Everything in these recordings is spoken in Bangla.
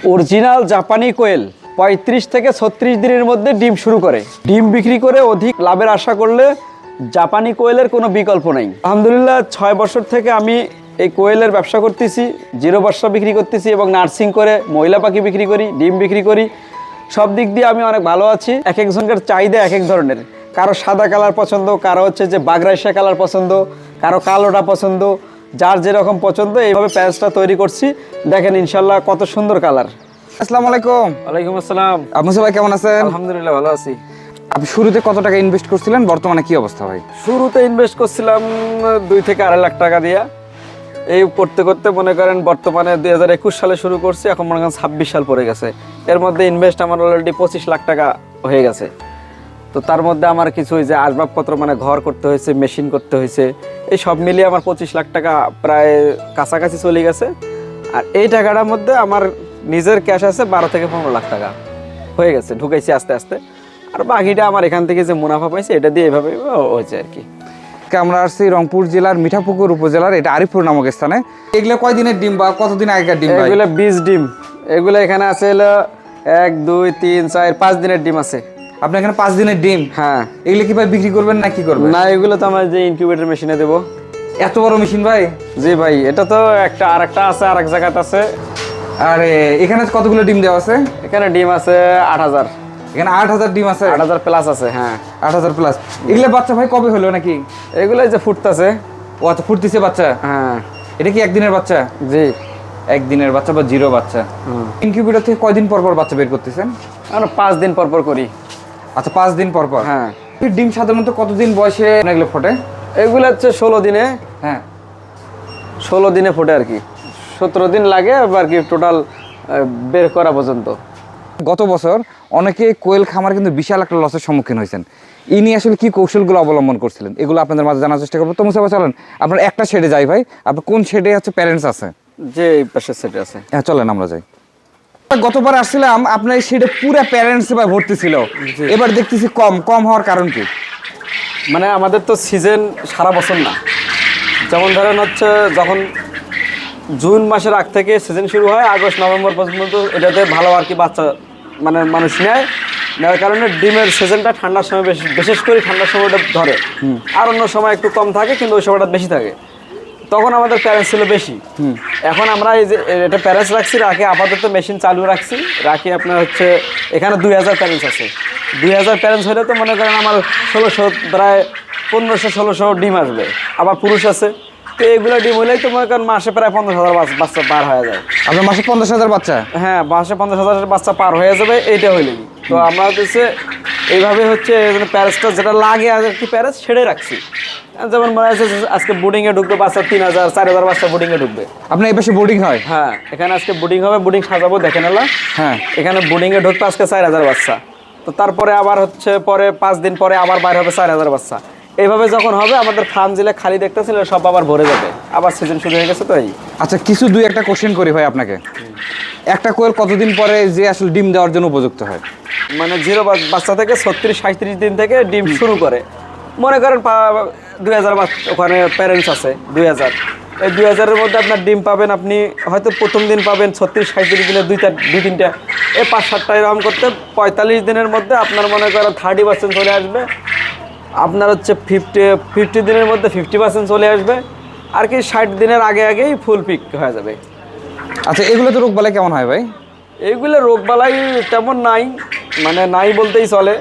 অরিজিনাল জাপানি কোয়েল ৩৫ থেকে ৩৬ দিনের মধ্যে ডিম শুরু করে। ডিম বিক্রি করে অধিক লাভের আশা করলে জাপানি কোয়েলের কোনো বিকল্প নেই। আলহামদুলিল্লাহ ৬ বছর থেকে আমি এই কোয়েলের ব্যবসা করতেছি, জিরো বাচ্চা বিক্রি করতেছি এবং নার্সিং করে মহিলা পাখি বিক্রি করি, ডিম বিক্রি করি। সব দিক দিয়ে আমি অনেক ভালো আছি। এক একজনের চাহিদা এক এক ধরনের, কারো সাদা কালার পছন্দ, কারো হচ্ছে যে বাগরাইশা কালার পছন্দ, কারো কালোটা পছন্দ, যার যেরকম পছন্দ এইভাবে প্যাচটা তৈরি করছি। দেখেন ইনশাল্লাহ কত সুন্দর কালার। আসসালামু আলাইকুম। ওয়ালাইকুম আসসালাম। আপনি সবাই কেমন আছেন? আলহামদুলিল্লাহ ভালো আছি। আপনি শুরুতে কত টাকা ইনভেস্ট করছিলেন, বর্তমানে কি অবস্থা ভাই? শুরুতে ইনভেস্ট করছিলাম 2 থেকে 2.5 লাখ টাকা দিয়ে। এই করতে করতে মনে করেন বর্তমানে 2021 সালে শুরু করছি, এখন মনে করেন 26 সাল পড়ে গেছে। এর মধ্যে ইনভেস্ট আমার অলরেডি 25 লাখ টাকা হয়ে গেছে। তো তার মধ্যে আমার কিছু যে আসবাবপত্র মানে ঘর করতে হয়েছে, মেশিন করতে হয়েছে, এই সব মিলিয়ে আমার 25 লাখ টাকা প্রায় কাছাকাছি চলে গেছে। আর এই টাকাটার মধ্যে আমার নিজের ক্যাশ আছে 12 থেকে 15 লাখ টাকা হয়ে গেছে, ঢুকাইছি আস্তে আস্তে। আর বাকিটা আমার এখান থেকে যে মুনাফা পাইছি এটা দিয়ে এভাবে হয়েছে আর কি। আমরা আসছি রংপুর জেলার মিঠাপুকুর উপজেলার এটা আরিফপুর নামক স্থানে। এগুলো কয় দিনের ডিম বা কতদিন আগেকার ডিম? এগুলো 20 ডিম। এগুলো এখানে আছে হলো 1 2 3 4 5 দিনের ডিম আছে। আপনি এখানে 5 দিনের ডিম? হ্যাঁ। এগুলো কি ভাই বিক্রি করবেন না কি করবেন? না, এগুলো তো আমার যে ইনকিউবেটর মেশিনে দেবো। এত বড় মেশিন ভাই? জি ভাই, এটা তো আরেকটা আছে, আরেক জায়গাতে আছে। আরে এখানে কতগুলো ডিম দেওয়া আছে? এখানে ডিম আছে 8000। এখানে 8000 ডিম আছে? 8000 প্লাস আছে। হ্যাঁ 8000 প্লাস। এগুলো বাচ্চা ভাই কবে হলো নাকি? এগুলো যে ফুটতেছে। ও আচ্ছা, ফুটতেছে বাচ্চা। হ্যাঁ। এটা কি একদিনের বাচ্চা? জি, একদিনের বাচ্চা বা জিরো বাচ্চা। ইনকিউবেটর থেকে কয়দিন পর পর বাচ্চা বের করতেছেন? আমরা 5 দিন পর পর করি। আচ্ছা, 5 দিন পর পর। হ্যাঁ। ডিম সাধারণত কতদিন বয়সে এগুলো ফোটে? এগুলো হচ্ছে 16 দিনে। হ্যাঁ, 16 দিনে ফোটে আর কি। 17 দিন লাগে আর কি টোটাল বের করা পর্যন্ত। গত বছর অনেকে কোয়েল খামার কিন্তু বিশাল একটা লসের সম্মুখীন হয়েছেন। ইনি আসলে কি কৌশলগুলো অবলম্বন করছিলেন এগুলো আপনাদের মাঝে জানার চেষ্টা করবো। তো মুসাফা চলেন আপনার একটা শেডে যাই ভাই। আপনার কোন শেডে হচ্ছে প্যারেন্টস আছে? যে এই পাশের সেটে আছে। হ্যাঁ চলেন আমরা যাই। গতবার আসছিলাম আপনার এই শেডে পুরো প্যারেন্টস ভাই ভর্তি ছিল, এবার দেখতেছি কম কম হওয়ার কারণ কি? মানে আমাদের তো সিজন সারা বছর না। যেমন ধরেন হচ্ছে যখন জুন মাসের আগ থেকে সিজন শুরু হয়, আগস্ট নভেম্বর পর্যন্ত এটাতে ভালো আর কি বাচ্চা মানে মানুষ নেওয়ার কারণে ডিমের সিজনটা ঠান্ডার সময় বিশেষ করে ঠান্ডার সময়টা ধরে। আর অন্য সময় একটু কম থাকে, কিন্তু ওই সময়টা বেশি থাকে। তখন আমাদের প্যারেন্টস ছিল বেশি। এখন আমরা এই যে এটা প্যারেন্টস রাখি আপাতত মেশিন চালু রাখি আপনার হচ্ছে এখানে 2000 প্যারেন্টস আছে। 2000 প্যারেন্টস হলে তো মনে করেন আমার 1600 প্রায় 1500-1600 ডিম আসবে। আবার পুরুষ আছে, তো এইগুলো ডিম হলেই তো মনে করেন মাসে প্রায় 50,000 বাচ্চা পার হয়ে যায়। আপনার মাসে 50,000 বাচ্চা? হ্যাঁ, মাসে 50,000 বাচ্চা পার হয়ে যাবে এইটা হইলেই। তো আমরা হচ্ছে এইভাবে হচ্ছে প্যারেন্টসটা যেটা লাগে আর কি প্যারেন্টস সেটাই রাখছি। যেমন মনে হচ্ছে আজকে বোর্ডিংয়ে ঢুকবে বাচ্চা 3000 4000 বাচ্চা বোর্ডিংয়ে ঢুকবে। আপনার এই পাশে বোর্ডিং হয়? হ্যাঁ, এখানে আজকে বোর্ডিং হবে, বোর্ডিং সাজাবো দেখেন এলা। হ্যাঁ, এখানে বোর্ডিংয়ে ঢুকবে আজকে 4000 বাচ্চা। তো তারপরে আবার হচ্ছে পরে 5 দিন পরে আবার বাইরে হবে 4000 বাচ্চা। এইভাবে যখন হবে আমাদের ফার্ম জেলে খালি দেখতেছিল সব আবার ভরে যাবে। আবার সিজন শুরু হয়ে গেছে তো এই। আচ্ছা, কিছু দুই একটা কোশ্চেন করি ভাই আপনাকে। একটা কোয়েল কতদিন পরে যে আসলে ডিম দেওয়ার জন্য উপযুক্ত হয়? মানে জিরো বাচ্চা থেকে 36-37 দিন থেকে ডিম শুরু করে। মনে করেন 2000 ওখানে প্যারেন্টস আছে 2000। এই 2000-এর মধ্যে আপনার ডিম পাবেন আপনি হয়তো প্রথম দিন পাবেন 36-37 দিনে 2-3টা, এই 5-7টা এরকম করতে 45 দিনের মধ্যে আপনার মনে করেন 30% চলে আসবে। আপনার হচ্ছে 50 দিনের মধ্যে 50% চলে আসবে আর কি। 60 দিনের আগেই ফুল পিক হয়ে যাবে। আচ্ছা, এগুলো তো রোগবালাই কেমন হয় ভাই? এইগুলো রোগবালাই তেমন নাই, মানে নাই বলতেই চলে।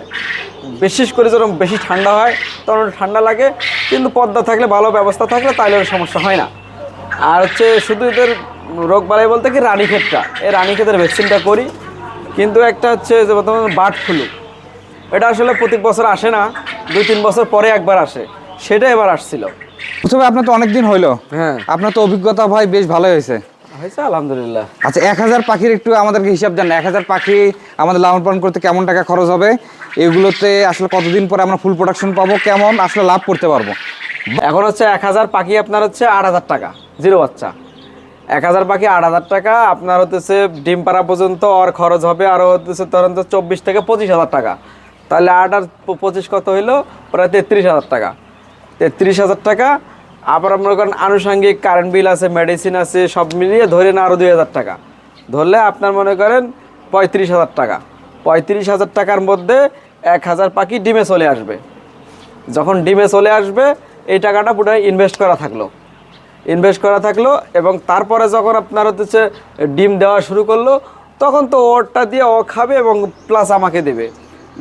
বিশেষ করে যখন বেশি ঠান্ডা হয় তখন ঠান্ডা লাগে, কিন্তু পর্দা থাকলে ভালো ব্যবস্থা থাকলে তাহলে ওর সমস্যা হয় না। আর হচ্ছে শুধু এদের রোগবালাই বলতে কি রানীক্ষেতটা, এই রানীক্ষেতের ভ্যাকসিনটা করি। কিন্তু একটা হচ্ছে যে বর্তমানে বার্ড ফ্লু, এটা আসলে প্রত্যেক বছর আসে না, 2-3 বছর পরে একবার আসে, সেটা এবার আসছিল। তবে আপনার তো অনেকদিন হইলো। হ্যাঁ, আপনার তো অভিজ্ঞতা ভাই বেশ ভালোই হয়েছে। আলহামদুলিল্লাহ। আচ্ছা, 1000 পাখির একটু আমাদেরকে হিসাব দেন। 1000 পাখি আমাদের লালন পালন করতে কেমন টাকা খরচ হবে? এগুলোতে আসলে কতদিন পরে আমরা ফুল প্রোডাকশন পাবো? কেমন আসলে লাভ করতে পারবো? এখন হচ্ছে 1000 পাখি আপনার হচ্ছে 8000 টাকা জিরো বাচ্চা। 1000 পাখি 8000 টাকা আপনার হচ্ছে ডিম পাড়া পর্যন্ত আর খরচ হবে আরও হচ্ছে ধরেন তো 24 থেকে 25,000 টাকা। তাহলে 8 আর 25 কত হইলো? প্রায় 33,000 টাকা। 33,000 টাকা। আবার মনে করেন আনুষঙ্গিক কারেন্ট বিল আছে, মেডিসিন আছে, সব মিলিয়ে ধরে না আরও 2,000 টাকা। ধরলে আপনার মনে করেন 35,000 টাকা। 35,000 টাকার মধ্যে 1,000 পাখি ডিমে চলে আসবে। যখন ডিমে চলে আসবে এই টাকাটা পুরো ইনভেস্ট করা থাকলো এবং তারপরে যখন আপনার হচ্ছে ডিম দেওয়া শুরু করলো, তখন তো ওরটা দিয়ে ও খাবে এবং প্লাস আমাকে দেবে।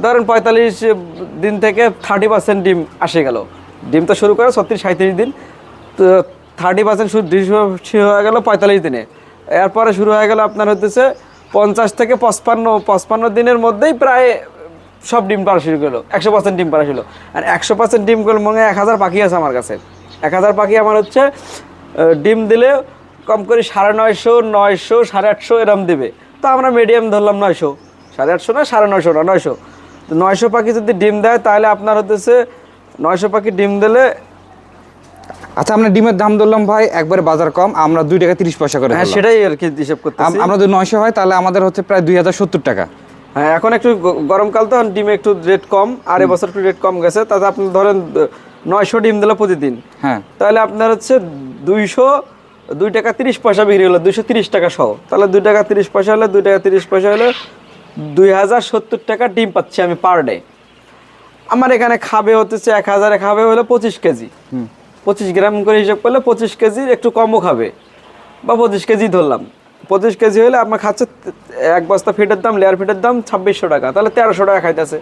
ধরেন 45 দিন থেকে 30% ডিম আসে গেল। ডিম তো শুরু করে 36-37 দিন, তো 30% শুরু হয়ে গেল 45 দিনে। এরপরে শুরু হয়ে গেল আপনার হচ্ছে 50 থেকে 55 দিনের মধ্যেই প্রায় সব ডিম পাড়া শুরু করলো, 100% ডিম পাড়া ছিল। আর 100% ডিম করলো মনে হয় 1000 পাখি আছে আমার কাছে। 1000 পাখি আমার হচ্ছে ডিম দিলে কম করে 950, 900, 850 এরম দেবে। তো আমরা মিডিয়াম ধরলাম 900, 850 না, 950 না, 900। তো 900 পাখি যদি ডিম দেয় তাহলে আপনার হচ্ছে 900 পাখি ডিম দিলে। আচ্ছা, আমরা ডিমের দাম ধরলাম ভাই একবারে বাজার কম, আমরা 2 টাকা 30 পয়সা করে হ্যাঁ, ধরলাম। সেটাই আর কি হিসাব করতেছি। আমরা যদি 900 হয় তাহলে আমাদের হচ্ছে প্রায় 2070 টাকা। হ্যাঁ, এখন একটু গরমকাল তো ডিমে একটু রেট কম, আর এবছর একটু রেট কম গেছে। তাতে আপনি ধরেন 900 ডিম দিলে প্রতিদিন, হ্যাঁ, তাহলে আপনার হচ্ছে 2 টাকা 30 পয়সা বিক্রি হলো, 230 টাকা সহ। তাহলে 2 টাকা 30 পয়সা হলে 2 টাকা 30 পয়সা হলে 2070 টাকা ডিম পাচ্ছি আমি পার ডে। আমার এখানে খাবে হচ্ছে 1000 খাবে হলো 25 কেজি, 25 গ্রাম করে হিসাব করলে 25 কেজি, একটু কমও খাবে বা 25 কেজি ধরলাম। 25 কেজি হলে আমার খাচ্ছে এক বস্তা ফিটের দাম, লেয়ার ফিটের দাম 2600 টাকা, তাহলে 1300 টাকা খাইতেছে।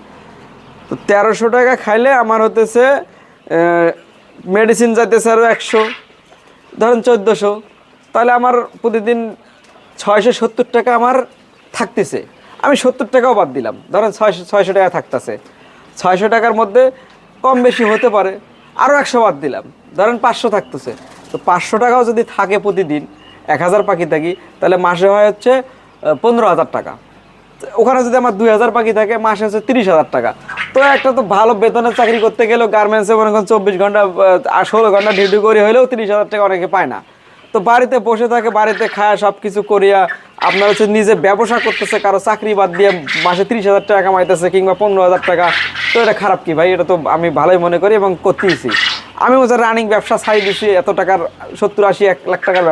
তো 1300 টাকা খাইলে আমার হতেছে মেডিসিন যাইতেছে আরও 100, ধরেন 1400, তাহলে আমার প্রতিদিন 670 টাকা আমার থাকতেছে। আমি 70 টাকাও বাদ দিলাম, ধরেন 600 টাকা থাকতেছে। 600 টাকার মধ্যে কম বেশি হতে পারে, আরও 100 বাদ দিলাম, ধরেন 500 থাকতেছে। তো 500 টাকাও যদি থাকে প্রতিদিন 1000 পাখি থাকি, তাহলে মাসে হয় হচ্ছে 15,000 টাকা। ওখানে যদি আমার 2000 পাখি থাকে, মাসে হচ্ছে 30,000 টাকা। তো একটা তো ভালো বেতনের চাকরি করতে গেলেও গার্মেন্টসে মনে করেন 24 ঘন্টা 16 ঘন্টা ডিউটি করে হলেও 30,000 টাকা অনেকে পায় না। তো বাড়িতে বসে থাকে, বাড়িতে খায়, সব কিছু করিয়া আপনার হচ্ছে নিজে ব্যবসা করতেছে, কারো চাকরি বাদ দিয়ে মাসে 30,000 টাকা কামাইতেছে কিংবা 15,000 টাকা। তো এটা খারাপ কি ভাই? এটা তো আমি ভালোই মনে করি এবং করতেইছি। আমি হচ্ছে রানিং ব্যবসা ছাড়ি দিছি, এত টাকার 70-80 1 লাখ টাকার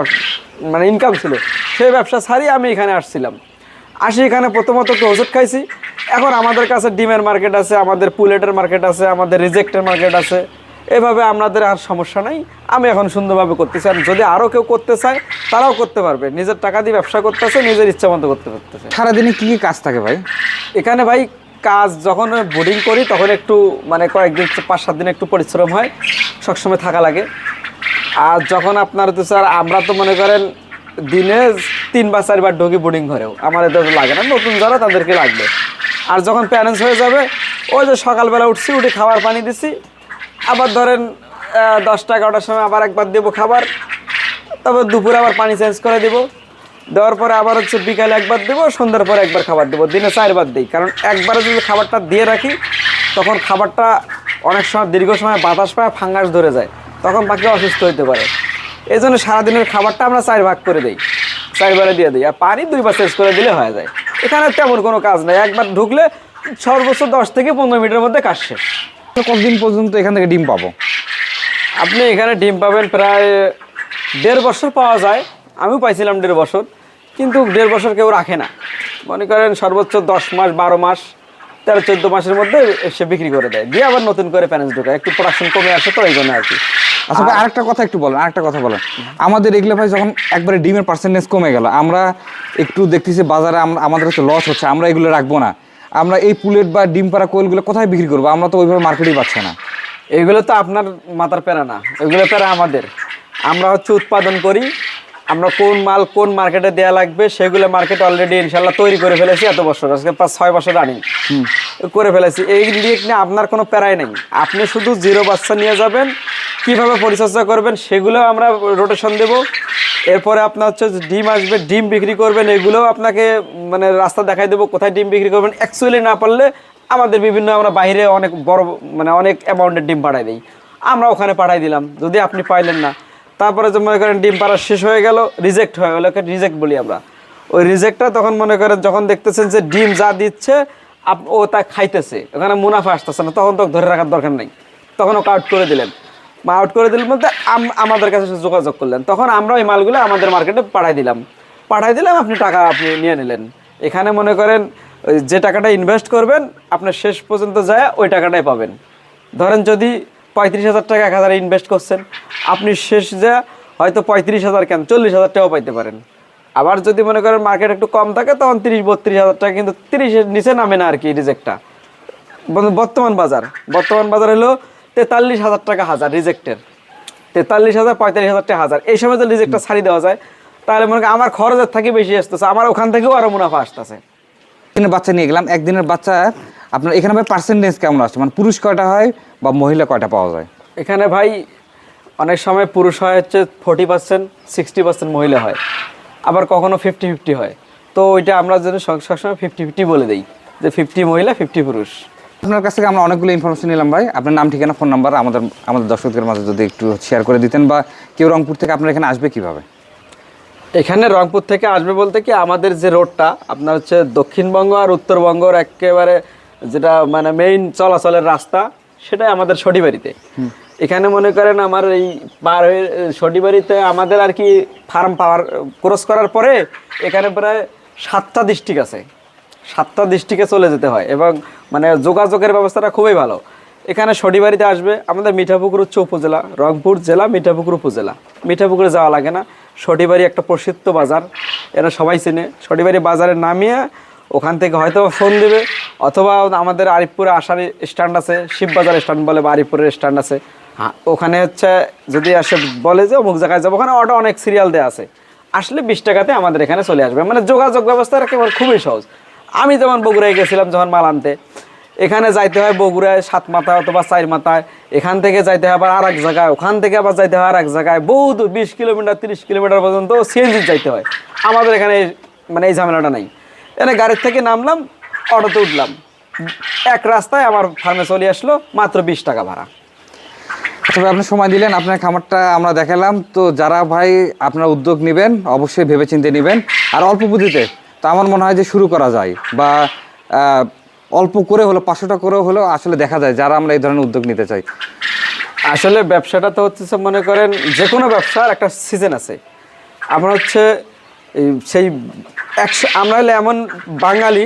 মানে ইনকাম ছিল, সেই ব্যবসা ছাড়িয়ে আমি এখানে আসছিলাম। এখানে প্রথমত তো ওষুধ খাইছি। এখন আমাদের কাছে ডিমের মার্কেট আছে, আমাদের পুলেটের মার্কেট আছে, আমাদের রিজেক্টের মার্কেট আছে। এভাবে আমাদের আর সমস্যা নাই। আমি এখন সুন্দরভাবে করতেছি, আর যদি আরও কেউ করতে চায় তারাও করতে পারবে। নিজের টাকা দিয়ে ব্যবসা করতেছে, নিজের ইচ্ছা মতো করতে পারতেছে। সারাদিনে কি কি কাজ থাকে ভাই এখানে ভাই কাজ যখন বোর্ডিং করি তখন একটু মানে কয়েকদিন 5-7 দিন একটু পরিশ্রম হয়, সবসময় থাকা লাগে। আর যখন আপনার তো স্যার আমরা তো মনে করেন দিনে 3 বা 4 বার ঢুকি বোর্ডিং ঘরেও, আমার এদের লাগে না, নতুন যারা তাদেরকে লাগবে। আর যখন প্যারেন্টস হয়ে যাবে, ওই যে সকালবেলা উঠে খাবার পানি দিছি, আবার ধরেন 10টা-11টার সময় আবার একবার দেবো খাবার, তারপর দুপুরে আবার পানি চেঞ্জ করে দেবো, দেওয়ার পরে আবার হচ্ছে বিকালে একবার দেবো, সন্ধ্যার পরে একবার খাবার দেবো। দিনে 4 বার দিই, কারণ একবারে যদি খাবারটা দিয়ে রাখি তখন খাবারটা অনেক সময় দীর্ঘ সময় বাতাস পায়, ফাঙ্গাস ধরে যায়, তখন পাখি অসুস্থ হতে পারে। এই জন্য সারাদিনের খাবারটা আমরা 4 ভাগ করে দিই, 4 বারে দিয়ে দিই। আর পানি 2 বার চেঞ্জ করে দিলে হয়ে যায়। এখানে তেমন কোনো কাজ নেই, একবার ঢুকলে সর্বোচ্চ 10 থেকে 15 মিনিটের মধ্যে কাজ শেষ। কতদিন পর্যন্ত এখান থেকে ডিম পাবো? আপনি এখানে ডিম পাবেন প্রায় 1.5 বছর পাওয়া যায়। আমিও পাইছিলাম 1.5 বছর, কিন্তু 1.5 বছর কেউ রাখে না। মনে করেন সর্বোচ্চ 10 মাস, 12 মাস, 13-14 মাসের মধ্যে সে বিক্রি করে দেয়, দিয়ে আবার নতুন করে প্যারেন্টস ঢোকায়। একটু প্রোডাকশন কমে আসে তো এই জন্য আর কি। আচ্ছা ভাই, আরেকটা কথা বলেন। আমাদের এগুলো ভাই যখন একবারে ডিমের পার্সেন্টেজ কমে গেল, আমরা একটু দেখতেছি বাজারে আমাদের হচ্ছে লস হচ্ছে, আমরা এগুলো রাখবো না, আমরা এই পুলেট বা ডিম পাড়া কোয়েলগুলো কোথায় বিক্রি করবো? আমরা তো ওইভাবে মার্কেটেই পাচ্ছি না। এগুলো তো আপনার মাথার প্যারা না, এগুলো প্যারা আমাদের। আমরা হচ্ছে উৎপাদন করি, আমরা কোন মাল কোন মার্কেটে দেওয়া লাগবে সেগুলো মার্কেট অলরেডি ইনশাল্লাহ তৈরি করে ফেলেছি। এত বছর, আজকে 5-6 বছর রানিং করে ফেলেছি। এই নিয়ে নিয়ে আপনার কোনো প্যারাই নেই। আপনি শুধু 0 বাচ্চা নিয়ে যাবেন, কিভাবে পরিচর্যা করবেন সেগুলো আমরা রোটেশন দেব। এরপরে আপনার হচ্ছে ডিম আসবে, ডিম বিক্রি করবেন, এগুলোও আপনাকে মানে রাস্তা দেখাই দেবো কোথায় ডিম বিক্রি করবেন। অ্যাকচুয়ালি না পারলে আমাদের বিভিন্ন আমরা বাইরে অনেক বড় মানে অনেক অ্যামাউন্টের ডিম পাঠাই দিই, আমরা ওখানে পাঠাই দিলাম, যদি আপনি পাইলেন না। তারপরে যে মনে করেন ডিম পাড়া শেষ হয়ে গেল, রিজেক্ট হয়ে গেল, রিজেক্ট বলি আমরা। ওই রিজেক্টটা তখন মনে করেন যখন দেখতেছেন যে ডিম যা দিচ্ছে ও তা খাইতেছে, ওখানে মুনাফা আসতেছে না, তখন তো ধরে রাখার দরকার নেই, তখন ওকে আউট করে দিলেন। আউট করে দিলেন বলতে আমাদের কাছে যোগাযোগ করলেন, তখন আমরা ওই মালগুলো আমাদের মার্কেটে পাঠাই দিলাম। পাঠাই দিলাম, আপনি টাকা আপনি নিয়ে নিলেন। এখানে মনে করেন ওই যে টাকাটা ইনভেস্ট করবেন আপনার শেষ পর্যন্ত যায় ওই টাকাটাই পাবেন। ধরেন যদি 35,000 টাকা 1,000 ইনভেস্ট করছেন, আপনি শেষ যা হয়তো 35,000 কেন 40,000 টাকাও পাইতে পারেন। আবার যদি মনে করেন মার্কেট একটু কম থাকে তখন 30-32,000 টাকা, কিন্তু 30-এর নিচে নামে না আর কি রিজেক্টটা। বর্তমান বাজার হলো 43,000 টাকা হাজার রিজেক্টের, 43,000 45,000 টাকা হাজার। এই সময় যদি রিজেক্টটা ছাড়ি দেওয়া যায় তাহলে মনে করেন আমার খরচের থেকে বেশি আসতেছে, আমার ওখান থেকেও আরো মুনাফা আসতেছে। দিনের বাচ্চা নিয়ে গেলাম, একদিনের বাচ্চা আপনার এখানে ভাই পার্সেন্টেজ কেমন আসছে, মানে পুরুষ কয়টা হয় বা মহিলা কয়টা পাওয়া যায়? এখানে ভাই অনেক সময় পুরুষ হয় হচ্ছে 40%, 60% মহিলা হয়, আবার কখনো 50-50 হয়। তো ওইটা আমরা যেন সবসময় 50-50 বলে দিই, যে 50 মহিলা 50 পুরুষ। আপনার কাছ থেকে আমরা অনেকগুলো ইনফরমেশন নিলাম ভাই। আপনার নাম, ঠিকানা, ফোন নাম্বার আমাদের দর্শকদের মাঝে যদি একটু শেয়ার করে দিতেন, বা কেউ রংপুর থেকে আপনার এখানে আসবে কিভাবে? এখানে রংপুর থেকে আসবে বলতে কি আমাদের যে রোডটা আপনার হচ্ছে দক্ষিণবঙ্গ আর উত্তরবঙ্গর একেবারে যেটা মানে মেইন চলাচলের রাস্তা, সেটাই আমাদের সটিবাড়িতে। এখানে মনে করেন আমার এই পার হয়ে সটিবাড়িতে আমাদের আর কি ফার্ম পাওয়ার ক্রস করার পরে এখানে প্রায় 7টা ডিস্ট্রিক্ট আছে, 7টা ডিস্ট্রিক্টে চলে যেতে হয়, এবং মানে যোগাযোগের ব্যবস্থাটা খুবই ভালো। এখানে সটিবাড়িতে আসবে আমাদের মিঠাপুকুর হচ্ছে উপজেলা, রংপুর জেলা মিঠাপুকুর উপজেলা। মিঠাপুকুরে যাওয়া লাগে না, সটিবাড়ি একটা প্রসিদ্ধ বাজার, এরা সবাই চেনে। সটিবাড়ি বাজারে নামিয়ে ওখান থেকে হয়তো ফোন দেবে, অথবা আমাদের আরিফপুরে আসার স্ট্যান্ড আছে, শিববাজার স্ট্যান্ড বলে বা আরিফপুরের স্ট্যান্ড আছে, হ্যাঁ ওখানে হচ্ছে যদি আসে বলে যে অমুক জায়গায় যাবো, ওখানে অটো অনেক সিরিয়াল দেওয়া আছে, আসলে 20 টাকাতে আমাদের এখানে চলে আসবে। মানে যোগাযোগ ব্যবস্থা একেবারে খুবই সহজ। আমি যেমন বগুড়ায় গেছিলাম যখন মাল আনতে, এখানে যাইতে হয় বগুড়ায় 7 মাথায় অথবা 4 মাথায়, এখান থেকে যাইতে হয় আবার আর এক জায়গায়, ওখান থেকে আবার যাইতে হয় আর এক জায়গায়, বহুত 20 কিলোমিটার 30 কিলোমিটার পর্যন্ত সিএনজি যাইতে হয়। আমাদের এখানে মানে এই ঝামেলাটা নাই। এখানে গাড়ির থেকে নামলাম, অটোতে উঠলাম, এক রাস্তায় আমার ফার্মে চলে আসলো, মাত্র 20 টাকা ভাড়া। তবে আপনি সময় দিলেন, আপনার খামারটা আমরা দেখালাম। তো যারা ভাই আপনার উদ্যোগ নেবেন অবশ্যই ভেবেচিন্তে নেবেন, আর অল্প পুঁজিতে তো আমার মনে হয় যে শুরু করা যায়, বা অল্প করে হলো 500 টাকা করেও হলেও আসলে দেখা যায় যারা আমরা এই ধরনের উদ্যোগ নিতে চাই। আসলে ব্যবসাটা তো হচ্ছে মনে করেন যে কোনো ব্যবসার একটা সিজন আছে। আমরা হচ্ছে সেই আমরা হলে এমন বাঙালি,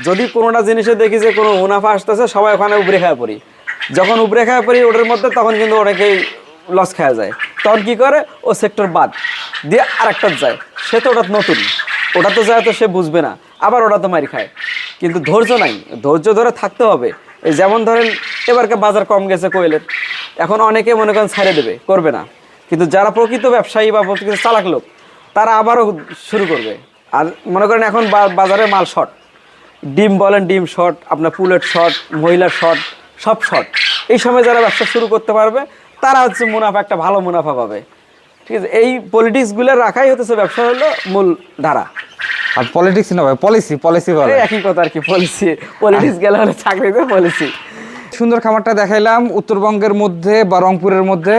যদি কোনোটা জিনিসে দেখি যে কোনো মুনাফা আসতেছে সবাই ওখানে উপরে খাওয়া পড়ি। যখন উপরে খাওয়া পড়ি ওটার মধ্যে তখন কিন্তু অনেকেই লস খাওয়া যায়, তখন কি করে ও সেক্টর বাদ দিয়ে আরেকটা যায়, সে তো ওটা নতুন, ওটা তো যায় তো সে বুঝবে না, আবার ওটা তো মারি খায়। কিন্তু ধৈর্য নাই, ধৈর্য ধরে থাকতে হবে। এই যেমন ধরেন এবারকে বাজার কম গেছে কোয়েলের, এখন অনেকে মনে করেন ছাড়ে দেবে, করবে না, কিন্তু যারা প্রকৃত ব্যবসায়ী বা প্রকৃত চালাক লোক তারা আবারও শুরু করবে। আর মনে করেন এখন বাজারে মাল শর্ট, ডিম বলেন ডিম শর্ট, আপনার পুলেট শর্ট, মহিলার শর্ট, সব শর্ট। এই সময় যারা ব্যবসা শুরু করতে পারবে তারা হচ্ছে মুনাফা, একটা ভালো মুনাফা পাবে। ঠিক আছে, এই পলিটিক্সগুলো রাখাই হতেছে ব্যবসা হলো মূল ধারা। আর পলিটিক্স না ভাই, পলিসি বলে একই কথা আর কি, পলিটিক্স গেলে হলে চাকরিতে পলিসি। সুন্দর খামারটা দেখাইলাম উত্তরবঙ্গের মধ্যে বা রংপুরের মধ্যে।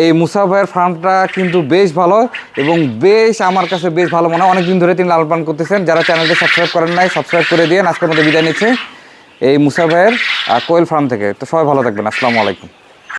এই মুসা ভাইয়ের ফার্মটা কিন্তু বেশ ভালো, এবং বেশ আমার কাছে বেশ ভালো মনে হয়। অনেকদিন ধরে তিনি লালন পালন করতেছেন। যারা চ্যানেলটি সাবস্ক্রাইব করেন নাই সাবস্ক্রাইব করে দিয়ে আজকের মধ্যে বিদায় নিচ্ছে এই মুসা ভাইয়ের কোয়েল ফার্ম থেকে। তো সবাই ভালো থাকবেন, আসসালামু আলাইকুম।